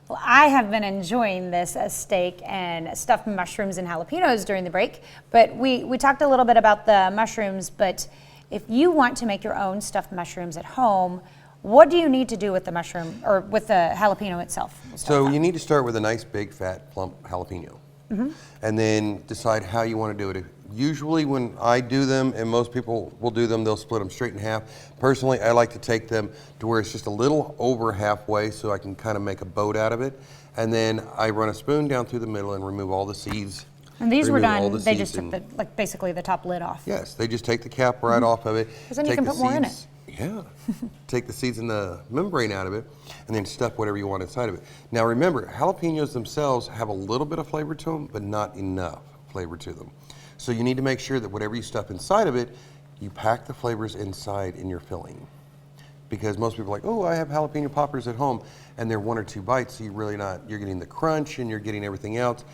Well, I have been enjoying this steak and stuffed mushrooms and jalapenos during the break, but we talked a little bit about the mushrooms, but if you want to make your own stuffed mushrooms at home, what do you need to do with the mushroom or with the jalapeno itself? So you need to start with a nice big fat plump jalapeno, and then decide how you want to do it. Usually when I do them, and most people will do them, they'll split them straight in half. Personally, I like to take them to where it's just a little over halfway so I can kind of make a boat out of it. And then I run a spoon down through the middle and remove all the seeds. And these were done, they just took basically the top lid off. Yes, they just take the cap right off of it. Because then you can put more in it. Yeah. Take the seeds and the membrane out of it, and then stuff whatever you want inside of it. Now remember, jalapenos themselves have a little bit of flavor to them, but not enough flavor to them. So you need to make sure that whatever you stuff inside of it, you pack the flavors inside in your filling. Because most people are like, oh, I have jalapeno poppers at home, and they're 1 or 2 bites, so you're getting the crunch and you're getting everything else,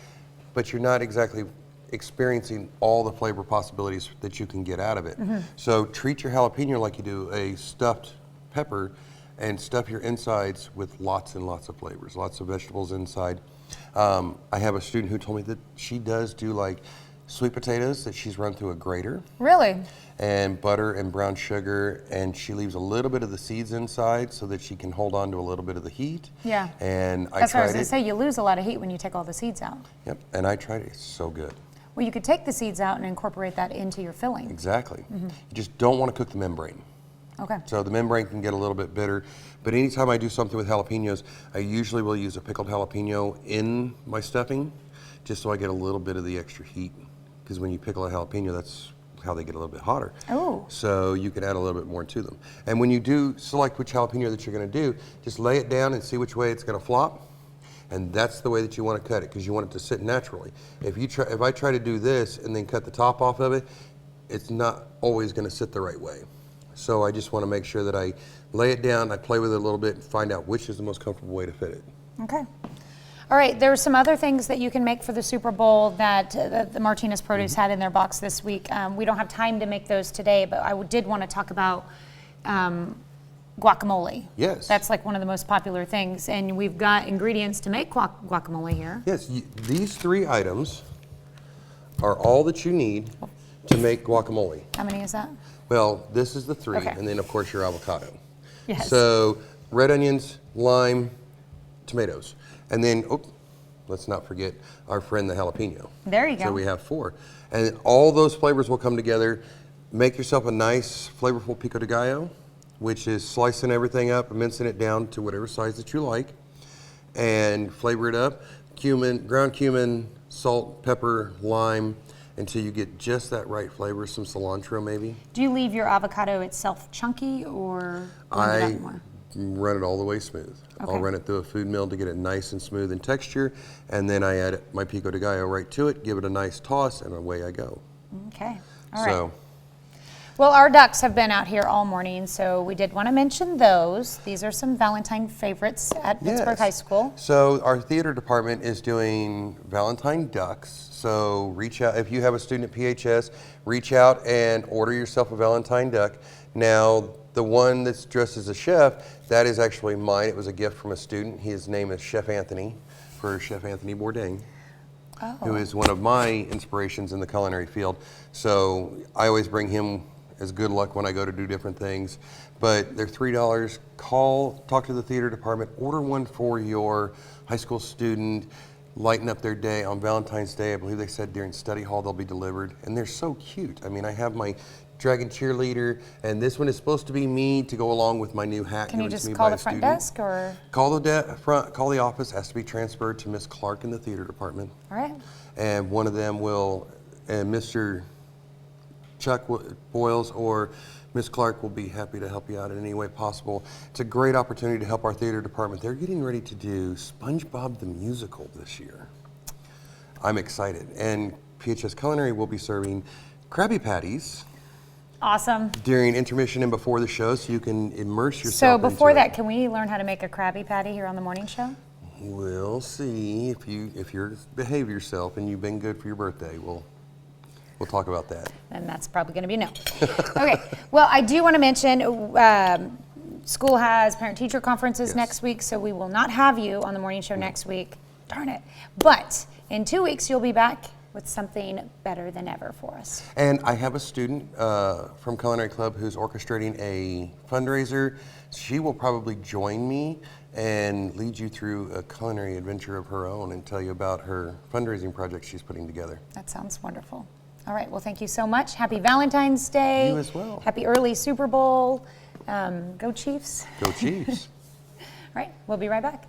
but you're not exactly experiencing all the flavor possibilities that you can get out of it. So treat your jalapeno like you do a stuffed pepper, and stuff your insides with lots and lots of flavors, lots of vegetables inside. I have a student who told me that she does do like sweet potatoes that she's run through a grater. Really? And butter and brown sugar, and she leaves a little bit of the seeds inside so that she can hold on to a little bit of the heat. Yeah. And That's what I was going to say, you lose a lot of heat when you take all the seeds out. Yep, and I tried it, it's so good. Well, you could take the seeds out and incorporate that into your filling. Exactly. You just don't want to cook the membrane. Okay. So the membrane can get a little bit bitter, but anytime I do something with jalapenos, I usually will use a pickled jalapeno in my stuffing, just so I get a little bit of the extra heat. Because when you pickle a jalapeno, that's how they get a little bit hotter. Oh. So you can add a little bit more to them. And when you do select which jalapeno that you're going to do, just lay it down and see which way it's going to flop. And that's the way that you want to cut it, because you want it to sit naturally. If I try to do this and then cut the top off of it, it's not always going to sit the right way. So I just want to make sure that I lay it down, I play with it a little bit, and find out which is the most comfortable way to fit it. Okay. All right, there are some other things that you can make for the Super Bowl that the Martinez Produce had in their box this week. We don't have time to make those today, but I did want to talk about guacamole. Yes. That's like one of the most popular things, and we've got ingredients to make guacamole here. Yes, these 3 items are all that you need to make guacamole. How many is that? Well, this is the 3, Okay. and then of course your avocado. Yes. So red onions, lime, tomatoes. And then, let's not forget our friend the jalapeno. There you go. So we have 4. And all those flavors will come together. Make yourself a nice, flavorful pico de gallo, which is slicing everything up and mincing it down to whatever size that you like. And flavor it up. Cumin, ground cumin, salt, pepper, lime, until you get just that right flavor. Some cilantro maybe. Do you leave your avocado itself chunky or blend it up more? Run it all the way smooth. Okay. I'll run it through a food mill to get it nice and smooth in texture, and then I add my pico de gallo right to it, give it a nice toss, and away I go. Okay, all right. So, well, our ducks have been out here all morning, so we did want to mention those. These are some Valentine favorites at Pittsburgh High School. So our theater department is doing Valentine ducks. So reach out, if you have a student at PHS, reach out and order yourself a Valentine duck. Now, the one that's dressed as a chef, that is actually mine. It was a gift from a student. His name is Chef Anthony, for Chef Anthony Bourdain, who is one of my inspirations in the culinary field. So I always bring him as good luck when I go to do different things. But they're $3. Talk to the theater department, order one for your high school student, lighten up their day on Valentine's Day. I believe they said during study hall they'll be delivered. And they're so cute. I mean, I have my dragon cheerleader, and this one is supposed to be me to go along with my new hat. Can you just call the front desk, or? Call the office, has to be transferred to Miss Clark in the theater department. All right. And one of them will, and Mr. Chuck Boyles or Miss Clark will be happy to help you out in any way possible. It's a great opportunity to help our theater department. They're getting ready to do SpongeBob the Musical this year. I'm excited. And PHS Culinary will be serving Krabby Patties. Awesome. During intermission and before the show, so you can immerse yourself So before into that, can we learn how to make a Krabby Patty here on the morning show? We'll see. If you behave yourself and you've been good for your birthday, we'll talk about that. And that's probably going to be no. Okay. Well, I do want to mention school has parent-teacher conferences Yes. next week, so we will not have you on the morning show next week. Darn it. But in 2 weeks, you'll be back with something better than ever for us. And I have a student from Culinary Club who's orchestrating a fundraiser. She will probably join me and lead you through a culinary adventure of her own and tell you about her fundraising project she's putting together. That sounds wonderful. All right, well, thank you so much. Happy Valentine's Day. You as well. Happy early Super Bowl. Go Chiefs. Go Chiefs. All right, we'll be right back.